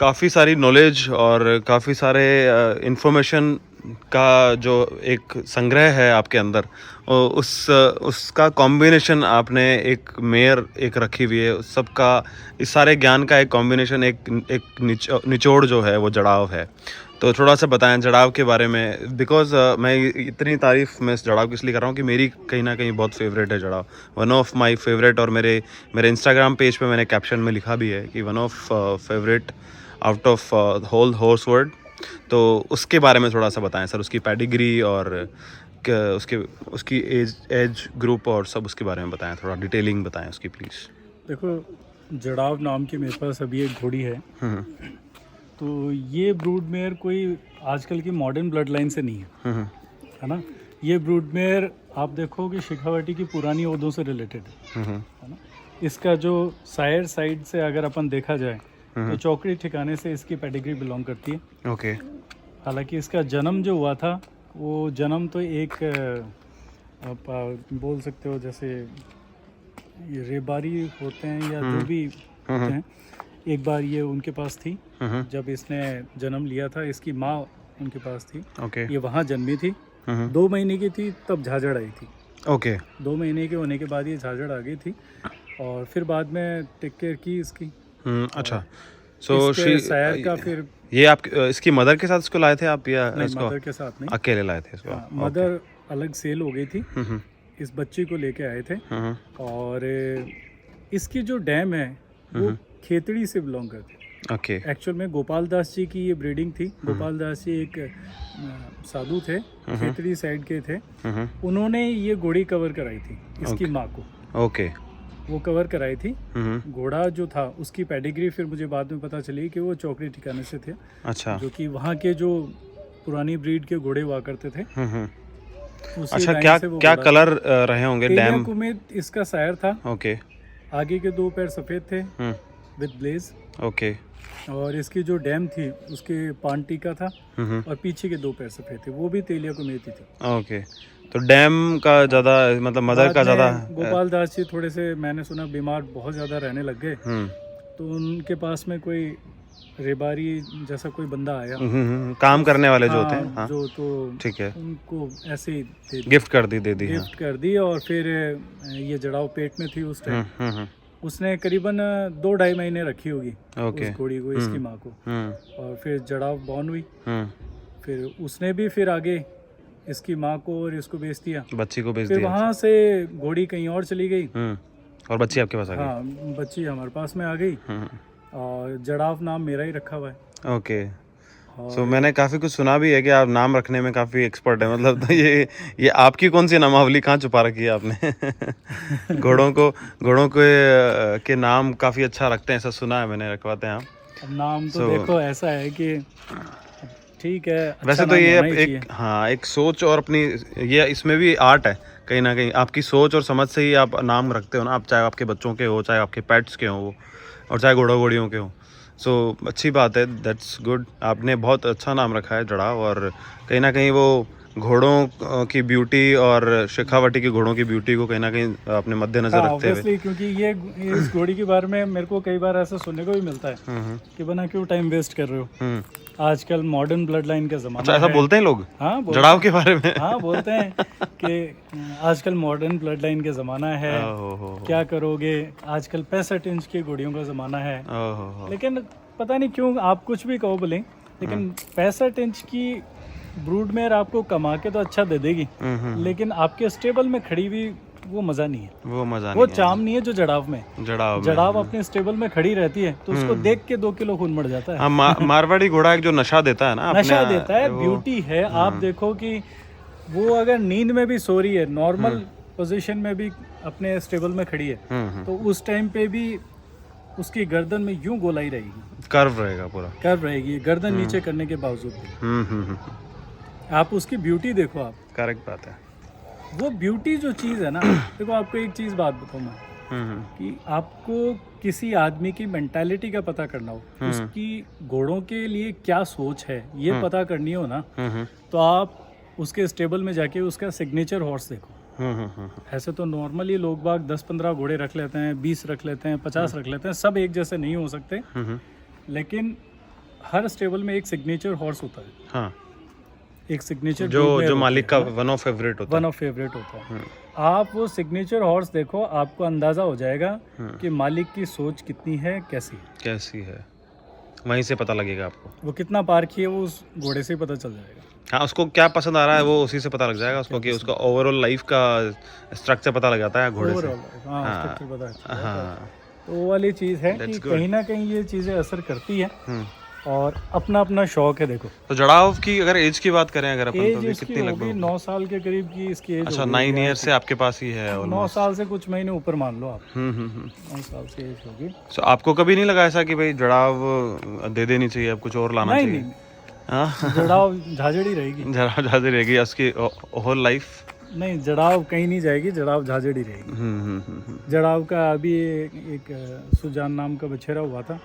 काफ़ी सारी नॉलेज और काफ़ी सारे इंफॉर्मेशन का जो एक संग्रह है आपके अंदर, उसका कॉम्बिनेशन आपने एक मेयर एक रखी हुई है, उस सब का इस सारे ज्ञान का एक कॉम्बिनेशन, एक निचोड़ जो है वो जड़ाव है। तो थोड़ा सा बताएं जड़ाव के बारे में, बिकॉज मैं इतनी तारीफ मैं इस जड़ाव की इसलिए कर रहा हूँ कि मेरी कहीं ना कहीं बहुत फेवरेट है जड़ाव, वन ऑफ माय फेवरेट। और मेरे इंस्टाग्राम पेज पे मैंने कैप्शन में लिखा भी है कि one of favourite out of whole horse word. तो उसके बारे में थोड़ा सा बताएं सर, उसकी पेडिग्री और उसकी एज ग्रुप और सब उसके बारे में बताएं, थोड़ा डिटेलिंग बताएं उसकी प्लीज़। देखो, जड़ाव नाम की मेरे पास अभी एक घोड़ी है। तो ये ब्रूड मेयर कोई आजकल की मॉडर्न ब्लड लाइन से नहीं है, है ना। ये ब्रूड मेयर आप देखो कि शेखावाटी की पुरानी ओदों से रिलेटेड है ना। इसका जो सायर साइड से अगर अपन देखा जाए तो चौकड़ी ठिकाने से इसकी पेडिग्री बिलोंग करती है। ओके। हालांकि इसका जन्म जो हुआ था वो जन्म तो एक आप बोल सकते हो जैसे ये रेबारी होते हैं या जो भी होते हैं, एक बार ये उनके पास थी। जब इसने जन्म लिया था इसकी माँ उनके पास थी। ओके। ये वहाँ जन्मी थी, 2 महीने की थी तब झाझड़ आई थी। ओके। 2 महीने के होने के बाद ये झाझड़ आ गई थी और फिर बाद में टेक केयर की इसकी। अच्छा। सो सायर का फिर ये आप इसकी मदर के साथ इसको लाए थे आप या नहीं, इसको मदर के साथ नहीं, अकेले लाए थे इसको? मदर अलग सेल हो गई थी। इस बच्ची को लेके आए थे। और इसकी जो डैम है वो खेतड़ी से बिलोंग करती है। ओके। एक्चुअल में गोपाल दास जी की ये ब्रीडिंग थी। गोपाल दास जी एक साधु थे, खेतड़ी साइड के थे। उन्होंने ये घोड़ी कवर कराई थी इसकी माँ को। ओके। वो कवर कराई थी। घोड़ा जो था उसकी पेडिग्री फिर मुझे बाद में पता चली कि वो चौकड़ी ठिकाने से थे। अच्छा। जो कि वहाँ के जो पुरानी ब्रीड के घोड़े हुआ करते थे। अच्छा, क्या कलर रहे होंगे डैम? कुमेद इसका सायर था। ओके। आगे के 2 पैर सफेद थे विद ब्लेज। ओके। और इसकी जो डैम थी उसके पान टीका था और पीछे के 2 पैर सफेद थे, वो भी तेलिया कुमेद थी। ओके। तो डैम का ज़्यादा मतलब मदर का ज़्यादा। गोपाल दास जी थोड़े से मैंने सुना बीमार बहुत ज़्यादा रहने लग गए, तो उनके पास में कोई रेबारी जैसा कोई बंदा आया, काम करने वाले जो होते हैं, जो तो ठीक है, उनको ऐसे ही गिफ्ट कर दी गिफ्ट कर दी। और फिर ये जड़ाव पेट में थी उस टाइम। उसने करीबन 2-2.5 महीने रखी होगी उस घोड़ी को, इसकी माँ को। और फिर जड़ाव बॉर्न हुई। फिर उसने भी फिर आगे इसकी माँ को और इसको बेच दिया, बच्ची को बेच दिया। फिर वहाँ से घोड़ी कहीं और चली गई और बच्ची आपके पास आ गई। हाँ, बच्ची हमारे पास में आ गई और जड़ाव नाम मेरा ही रखा हुआ है। ओके। सो मैंने काफ़ी कुछ सुना भी है कि आप नाम रखने में काफ़ी एक्सपर्ट है, मतलब तो ये आपकी कौन सी नामावली कहाँ छुपा रखी है आपने? घोड़ों के नाम काफ़ी अच्छा रखते हैं, ऐसा सुना है मैंने, रखवाते हैं आप। नाम तो देखो ऐसा है कि ठीक है, अच्छा वैसे तो ये एक सोच और अपनी ये इसमें भी आर्ट है कहीं ना कहीं, आपकी सोच और समझ से ही आप नाम रखते हो ना, आप चाहे आपके बच्चों के हो, चाहे आपके पेट्स के हो, और चाहे घोड़ों के हो। सो अच्छी बात है, दैट्स गुड। आपने बहुत अच्छा नाम रखा है जड़ाव, और कहीं ना कहीं वो घोड़ों की ब्यूटी और शेखावाटी के घोड़ों की ब्यूटी को कहीं ना कहीं अपने मद्देनजर रखते हुए, क्योंकि ये इस घोड़ी के बारे में मेरे को कई बार ऐसा सुनने को भी मिलता है कि बना क्यों टाइम वेस्ट कर रहे हो, आजकल मॉडर्न ब्लड लाइन का जमाना। अच्छा, ऐसा बोलते हैं लोग? हाँ, जड़ाव के बारे में। हाँ, बोलते हैं कि आजकल मॉडर्न ब्लड लाइन का ज़माना है, क्या करोगे, आजकल 65 इंच की घोड़ियों का ज़माना है। लेकिन पता नहीं क्यों, आप कुछ भी कहो बोले, लेकिन 65 इंच की ब्रूड मेयर आपको कमा के तो अच्छा दे देगी, लेकिन आपके स्टेबल में खड़ी हुई वो मज़ा नहीं है, वो चाम नहीं है जो जड़ाव में। जड़ाव अपने स्टेबल में खड़ी रहती है तो उसको देख के 2 किलो खून बढ़ जाता है। मारवाड़ी घोड़ा एक जो नशा देता है ना, नशा देता है, ब्यूटी है। आप देखो कि वो अगर नींद में भी सो रही है, नॉर्मल पोजीशन में भी अपने स्टेबल में खड़ी है, तो उस टाइम पे भी उसकी गर्दन में यूं गोलाई रहेगी, कर्व रहेगा, पूरा कर्व रहेगी गर्दन नीचे करने के बावजूद भी। आप उसकी ब्यूटी देखो। आप करेक्ट बात है, वो ब्यूटी जो चीज़ है ना। देखो, आपको एक चीज़ बात बताऊँ मैं, कि आपको किसी आदमी की मेंटालिटी का पता करना हो, उसकी घोड़ों के लिए क्या सोच है ये पता करनी हो ना, तो आप उसके स्टेबल में जाके उसका सिग्नेचर हॉर्स देखो। ऐसे तो नॉर्मली लोग बाग 10-15 घोड़े रख लेते हैं, 20 रख लेते हैं, 50 रख लेते हैं, सब एक जैसे नहीं हो सकते। लेकिन हर स्टेबल में एक सिग्नेचर हॉर्स होता है, हाँ, एक सिग्नेचर जो मालिक का वन ऑफ फेवरेट होता वन ऑफ फेवरेट होता है। आप वो सिग्नेचर हॉर्स देखो, आपको अंदाजा हो जाएगा कि मालिक की सोच कितनी है, कैसी है, वहीं से पता लगेगा आपको। वो कितना पारखी है, वो उस घोड़े से ही पता चल जाएगा। हाँ, उसको क्या पसंद आ रहा है वो उसी से पता लग जाएगा उसको, कि उसका ओवरऑल लाइफ का स्ट्रक्चर पता लग जाता है घोड़े से। हाँ, structure पता है। हाँ, तो वो वाली चीज़ है कि कहीं ना कहीं ये चीज़ें असर करती है, और अपना अपना शौक है। देखो, तो जड़ाव की अगर एज की बात करें अगर अपन, एज तो इसकी कितनी होगी लगभग? 9 साल के करीब की इसकी एज। अच्छा, 9 ईयर से आपके पास ही है 9 साल से कुछ महीने ऊपर मान लो आप। 9 ऑलमोस्ट। साल से एज होगी। सो आपको कभी नहीं लगा ऐसा कि भाई जड़ाव दे देनी चाहिए, अब कुछ और लाना चाहिए? नहीं, हाँ, जड़ाव झाझड़ी रहेगी। जड़ाव ज़्यादा रहेगी उसकी होल लाइफ। नहीं, जड़ाव कहीं नहीं जाएगी, जड़ाव झाझड़ी रहेगी। जड़ाव का अभी एक सुजान नाम का बछेरा हुआ था,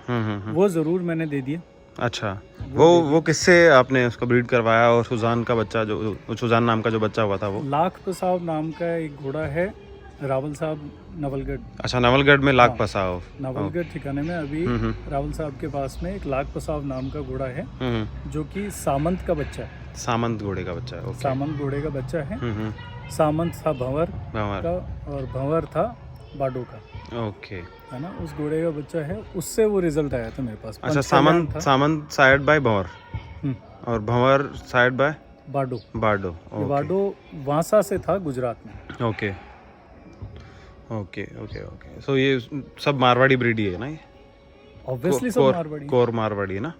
वो ज़रूर मैंने दे दिया। अच्छा, वो किससे आपने उसको ब्रीड करवाया? और सुजान का बच्चा, जो सुजान नाम का जो बच्चा हुआ था वो? लाख पसाव नाम का एक घोड़ा है, रावल साहब नवलगढ़। अच्छा, नवलगढ़ में लाख पसाव। नवलगढ़ ठिकाने में अभी रावल साहब के पास में एक लाख पसाव नाम का घोड़ा है, जो कि सामंत का बच्चा है। सामंत घोड़े का बच्चा है, ओके। सामंत घोड़े का बच्चा है। सामंत था भंवर का, और भंवर था बाडो का, ओके, है ना। उस घोड़े का बच्चा है, उससे वो रिजल्ट आया था मेरे पास। अच्छा, सामंत साइड बाय भंवर, और भंवर साइड बाय बाडो। बाडो, ये बाडो वांसा से था, गुजरात में। Okay okay okay okay. So ये सब मारवाड़ी ब्रीड ही है ना? ये ऑब्वियसली सब मारवाड़ी। कोर मारवाड़ी है ना?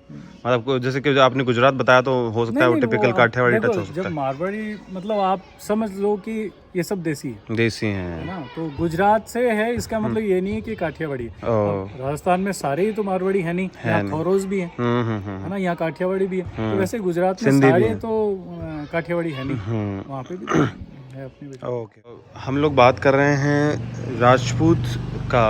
मतलब जैसे कि जो आपने गुजरात बताया, तो हो सकता है वो टिपिकल काठियावाड़ी टच हो सकता है। जब मारवाड़ी मतलब आप समझ लो कि ये सब देसी है, देसी है ना। तो गुजरात से है, इसका मतलब ये नहीं है कि काठियावाड़ी है। राजस्थान में सारे ही तो मारवाड़ी है नहीं, यहाँ थोरोज भी है ना, यहाँ काठियावाड़ी भी है। तो वैसे गुजरात में सारे तो काठियावाड़ी है नहीं, वहाँ पे भी है अपनी वजह। ओके, हम लोग बात कर रहे हैं राजपूत का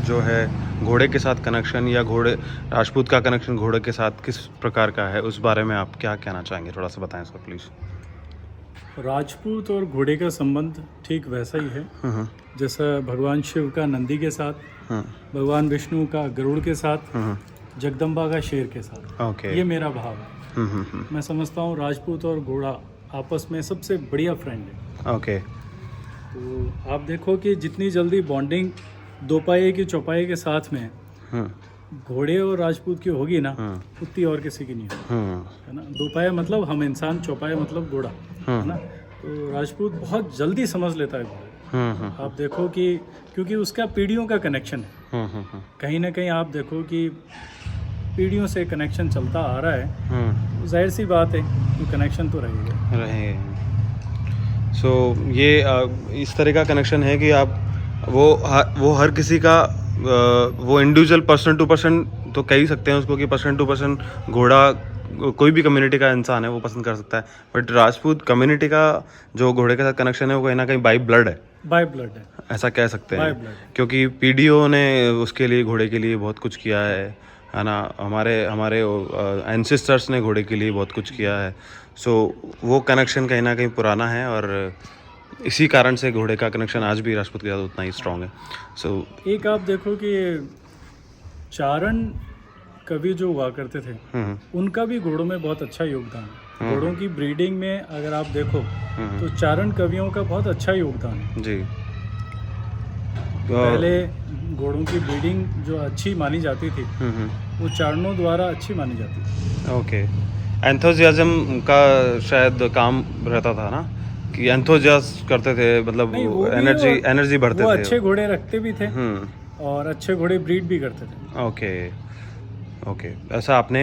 जो है घोड़े के साथ कनेक्शन, या राजपूत का कनेक्शन घोड़े के साथ किस प्रकार का है, उस बारे में आप क्या कहना चाहेंगे? थोड़ा सा बताएं इसको प्लीज़। राजपूत और घोड़े का संबंध ठीक वैसा ही है जैसा भगवान शिव का नंदी के साथ, भगवान विष्णु का गरुड़ के साथ, जगदम्बा का शेर के साथ। ओके, ये मेरा भाव है। मैं समझता हूँ राजपूत और घोड़ा आपस में सबसे बढ़िया फ्रेंड है। ओके, तो आप देखो कि जितनी जल्दी बॉन्डिंग दो पाये की चौपाई के साथ में घोड़े और राजपूत की होगी ना, उतनी और किसी की नहीं होगी, है ना। दो पाया मतलब हम इंसान, चौपाया मतलब घोड़ा, है ना। तो राजपूत बहुत जल्दी समझ लेता है घोड़े। आप देखो कि क्योंकि उसका पीढ़ियों का कनेक्शन है, कहीं ना कहीं आप देखो कि पीढ़ियों से कनेक्शन चलता आ रहा है, जाहिर सी बात है कि कनेक्शन तो रहेगा। सो ये इस तरह का कनेक्शन है कि आप वो हर किसी का वो इंडिविजुअल पर्सन टू पर्सन तो कह ही सकते हैं उसको, कि पर्सन टू पर्सन घोड़ा कोई भी कम्युनिटी का इंसान है वो पसंद कर सकता है। बट राजपूत कम्युनिटी का जो घोड़े के साथ कनेक्शन है वो कहीं ना कहीं बाई ब्लड है, ऐसा कह सकते हैं, क्योंकि पीढ़ियों ने उसके लिए, घोड़े के लिए बहुत कुछ किया है ना। हमारे एंसेस्टर्स ने घोड़े के लिए बहुत कुछ किया है। सो वो कनेक्शन कहीं ना कहीं पुराना है, और इसी कारण से घोड़े का कनेक्शन आज भी राजपूत के साथ उतना ही स्ट्रांग है। सो एक आप देखो कि चारण कवि जो हुआ करते थे, उनका भी घोड़ों में बहुत अच्छा योगदान है। घोड़ों की ब्रीडिंग में अगर आप देखो तो चारण कवियों का बहुत अच्छा योगदान है जी। पहले घोड़ों की ब्रीडिंग जो अच्छी मानी जाती थी, वो चारणों द्वारा अच्छी मानी जाती थी। ओके, एंथुसियाज्म का शायद काम रहता था ना, कि एंथुसियास्ट करते थे, मतलब एनर्जी भरते थे। वो अच्छे घोड़े रखते भी थे, और अच्छे घोड़े ब्रीड भी करते थे। ओके, ऐसा आपने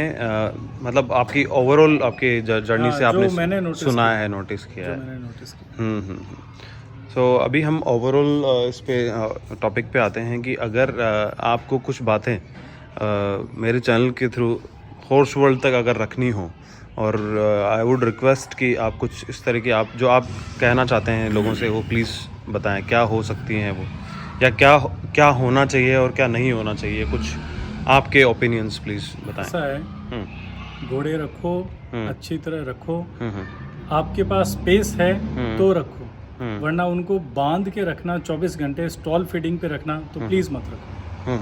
मतलब आपकी ओवरऑल आपकी जर्नी से आपने सुना है, नोटिस किया है। सो अभी हम ओवरऑल इस पे टॉपिक पे आते हैं कि अगर आपको कुछ बातें मेरे चैनल के थ्रू हॉर्स वर्ल्ड तक अगर रखनी हो, और आई वुड रिक्वेस्ट कि आप कुछ इस तरह की जो आप कहना चाहते हैं लोगों से, वो प्लीज़ बताएं। क्या हो सकती हैं वो, या क्या होना चाहिए और क्या नहीं होना चाहिए, कुछ आपके ओपिनियंस प्लीज़ बताएं। ऐसा है, घोड़े रखो, अच्छी तरह रखो, आपके पास स्पेस है तो रखो, वरना उनको बांध के रखना 24 घंटे स्टॉल फीडिंग पे रखना तो प्लीज़ मत रखो।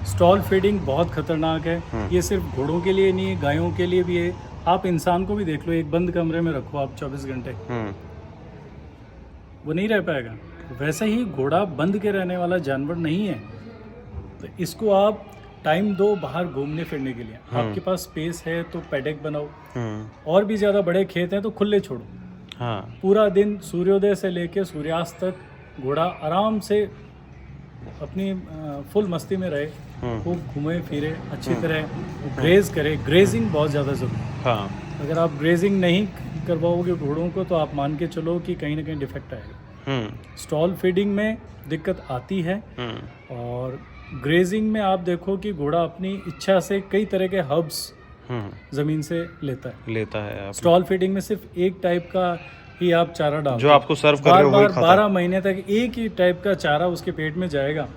स्टॉल फीडिंग बहुत खतरनाक है। ये सिर्फ घोड़ों के लिए नहीं है, गायों के लिए भी है। आप इंसान को भी देख लो, एक बंद कमरे में रखो आप 24 घंटे, वो नहीं रह पाएगा। वैसे ही घोड़ा बंद के रहने वाला जानवर नहीं है। तो इसको आप टाइम दो बाहर घूमने फिरने के लिए। आपके पास स्पेस है तो पैडेक बनाओ, और भी ज़्यादा बड़े खेत हैं तो खुले छोड़ो। पूरा दिन सूर्योदय से लेकर सूर्यास्त तक घोड़ा आराम से अपनी फुल मस्ती में रहे, खूब घूमे फिरे, अच्छी तरह ग्रेज करे। ग्रेजिंग बहुत ज़्यादा ज़रूरी है। अगर आप ग्रेजिंग नहीं करवाओगे घोड़ों को तो आप मान के चलो कि कहीं ना कहीं डिफेक्ट आएगा। स्टॉल फीडिंग में दिक्कत आती है, और ग्रेजिंग में आप देखो कि घोड़ा अपनी इच्छा से कई तरह के हर्ब्स जमीन से लेता है। स्टॉल फीडिंग में सिर्फ एक टाइप का ही आप चारा डालो, जो आपको सर्व कर रहे हो वही खाता है। 12 महीने तक एक ही टाइप का चारा उसके पेट में जाएगा,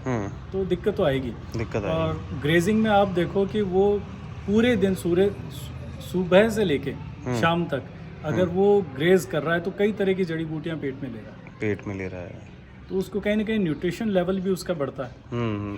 तो दिक्कत तो आएगी। और ग्रेजिंग में आप देखो कि वो पूरे दिन सुबह से लेके शाम तक अगर वो ग्रेज कर रहा है तो कई तरह की जड़ी बूटियां पेट में ले रहा है, तो उसको कहीं ना कहीं न्यूट्रिशन लेवल भी उसका बढ़ता है।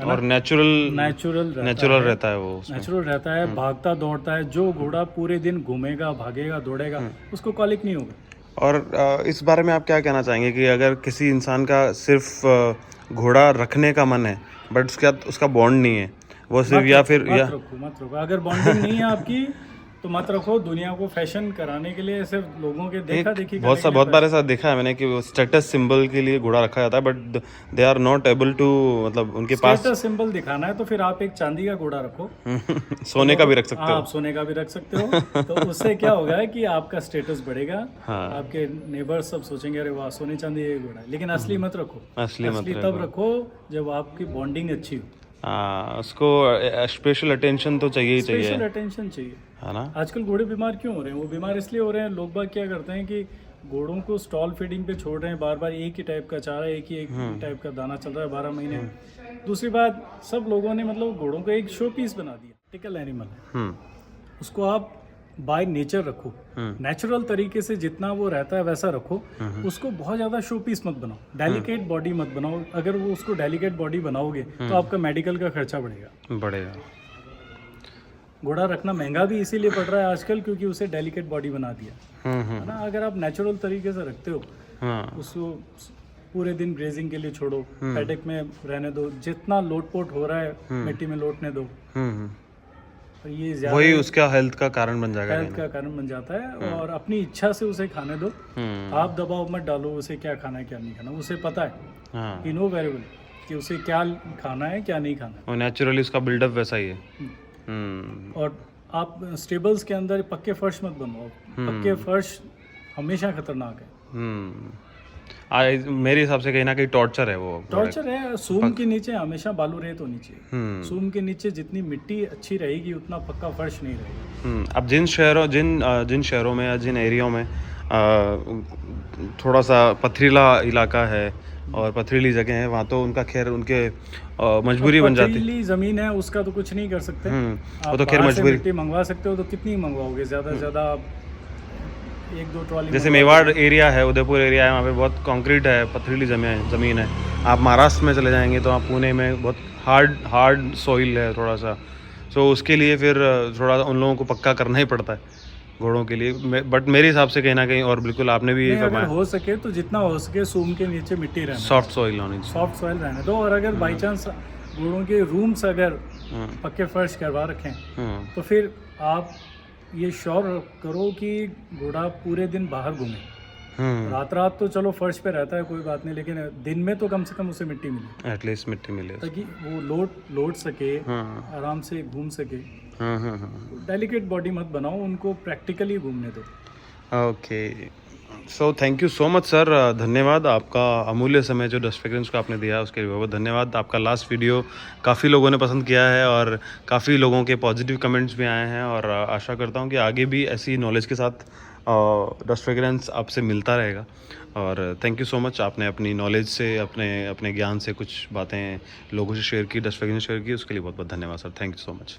और नेचुरल रहता है वो, नेचुरल रहता है। भागता दौड़ता है। जो घोड़ा पूरे दिन घूमेगा, भागेगा, दौड़ेगा, उसको कॉलिक नहीं होगा। और इस बारे में आप क्या कहना चाहेंगे कि अगर किसी इंसान का सिर्फ घोड़ा रखने का मन है बट उसका बॉन्ड नहीं है, वो सिर्फ मत रखो। अगर बॉन्डिंग नहीं है आपकी तो मत रखो। दुनिया को फैशन कराने के लिए सिर्फ लोगों के देखा देखी बहुत बार ऐसा देखा है मैंने कि वो स्टेटस सिंबल के लिए घोड़ा रखा जाता है, but they are not able to, मतलब उनके पास स्टेटस सिंबल दिखाना है तो फिर आप एक चांदी का घोड़ा रखो। सोने का भी रख सकते हो। आप सोने का भी रख सकते हो। तो उससे क्या होगा कि आपका स्टेटस बढ़ेगा। आपके नेबर्स सब सोचेंगे अरे वाह, सोने चांदी ये घोड़ा है। लेकिन असली मत रखो। असली तब रखो जब आपकी बॉन्डिंग अच्छी हो। उसको स्पेशल अटेंशन तो चाहिए ही चाहिए। स्पेशल अटेंशन चाहिए, है ना। आजकल घोड़े बीमार क्यों हो रहे हैं? वो बीमार इसलिए हो रहे हैं, लोग बाग क्या करते हैं कि घोड़ों को स्टॉल फीडिंग पे छोड़ रहे हैं, बार बार एक ही टाइप का चारा, एक ही टाइप का दाना चल रहा है 12 महीने। दूसरी बात, सब लोगों ने मतलब घोड़ों को एक शो पीस बना दिया, टिकल एनिमल है। उसको आप बाय नेचर रखो, नेचुरल तरीके से जितना वो रहता है वैसा रखो। उसको बहुत ज़्यादा शो पीस मत बनाओ, डेलिकेट बॉडी मत बनाओ। अगर वो उसको डेलिकेट बॉडी बनाओगे तो आपका मेडिकल का खर्चा बढ़ेगा। घोड़ा रखना महंगा भी इसीलिए पड़ रहा है आजकल, क्योंकि उसे डेलिकेट बॉडी बना दिया, है ना। अगर आप नेचुरल तरीके से रखते हो, उसको पूरे दिन ग्रेजिंग के लिए छोड़ो, पैडेक में रहने दो, जितना लोटपोट हो रहा है मिट्टी में लोटने दो, ये वही उसका हेल्थ का कारण बन जाता है। और अपनी इच्छा से उसे खाने दो। आप दबाव मत डालो उसे क्या खाना है क्या नहीं खाना। उसे पता है, ही नो वेरी वेल कि उसे क्या खाना है क्या नहीं खाना है, और नेचुरली उसका बिल्डअप वैसा ही है। और आप स्टेबल्स के अंदर पक्के फर्श मत बनवाओ। पक्के फर्श हमेशा खतरनाक है। मेरे हिसाब से कहीं ना कहीं टॉर्चर है। वो टॉर्चर है। सूम के नीचे हमेशा बालू रेत होनी चाहिए। सूम के नीचे जितनी मिट्टी अच्छी रहेगी उतना पक्का फर्श नहीं रहेगा। अब जिन शहरों में या जिन एरियो में थोड़ा सा पथरीला इलाका है और पथरीली जगह है, वहाँ तो उनका खैर उनके मजबूरी बन जाती है। पथरीली जमीन है उसका तो कुछ नहीं कर सकते। वो तो खैर मजबूरी। मिट्टी मंगवा सकते हो तो कितनी मंगवाओगे? ज़्यादा से ज़्यादा 1-2 ट्रॉली। जैसे मेवाड़ एरिया है, उदयपुर एरिया है, वहाँ पे बहुत कंक्रीट है, पथरीली ज़मीन है। आप महाराष्ट्र में चले जाएंगे तो आप पुणे में बहुत हार्ड सॉइल है थोड़ा सा। सो उसके लिए फिर थोड़ा उन लोगों को पक्का करना ही पड़ता है घोड़ों के लिए। बट मेरे हिसाब से कहीं ना कहीं, और बिल्कुल आपने भी अगर हो सके तो जितना हो सके सूम के नीचे मिट्टी रहने, सॉफ्ट सॉइल होनी चाहिए, सॉफ्ट सॉइल रहने दो। और अगर बाई चांस घोड़ों के रूम्स अगर पक्के फर्श करवा रखें तो फिर आप ये श्योर करो कि घोड़ा पूरे दिन बाहर घूमे। रात तो चलो फर्श पे रहता है कोई बात नहीं, लेकिन दिन में तो कम से कम उसे मिट्टी मिले, एटलीस्ट मिट्टी मिले, ताकि वो लोट सके, आराम से घूम सके। डेलिकेट बॉडी मत बनाओ, उनको प्रैक्टिकली घूमने दो। Okay, so thank you so much sir. धन्यवाद, आपका अमूल्य समय जो डस्ट फ्रेग्रेंस को आपने दिया उसके लिए बहुत धन्यवाद। आपका लास्ट वीडियो काफ़ी लोगों ने पसंद किया है और काफ़ी लोगों के पॉजिटिव कमेंट्स भी आए हैं, और आशा करता हूँ कि आगे भी ऐसी नॉलेज के साथ डस्ट फ्रेग्रेंस आपसे मिलता रहेगा। और थैंक यू सो मच, आपने अपनी नॉलेज से, अपने ज्ञान से कुछ बातें लोगों से शेयर की, डस्ट फ्रेग्रेंस शेयर की, उसके लिए बहुत बहुत धन्यवाद sir. Thank you so much.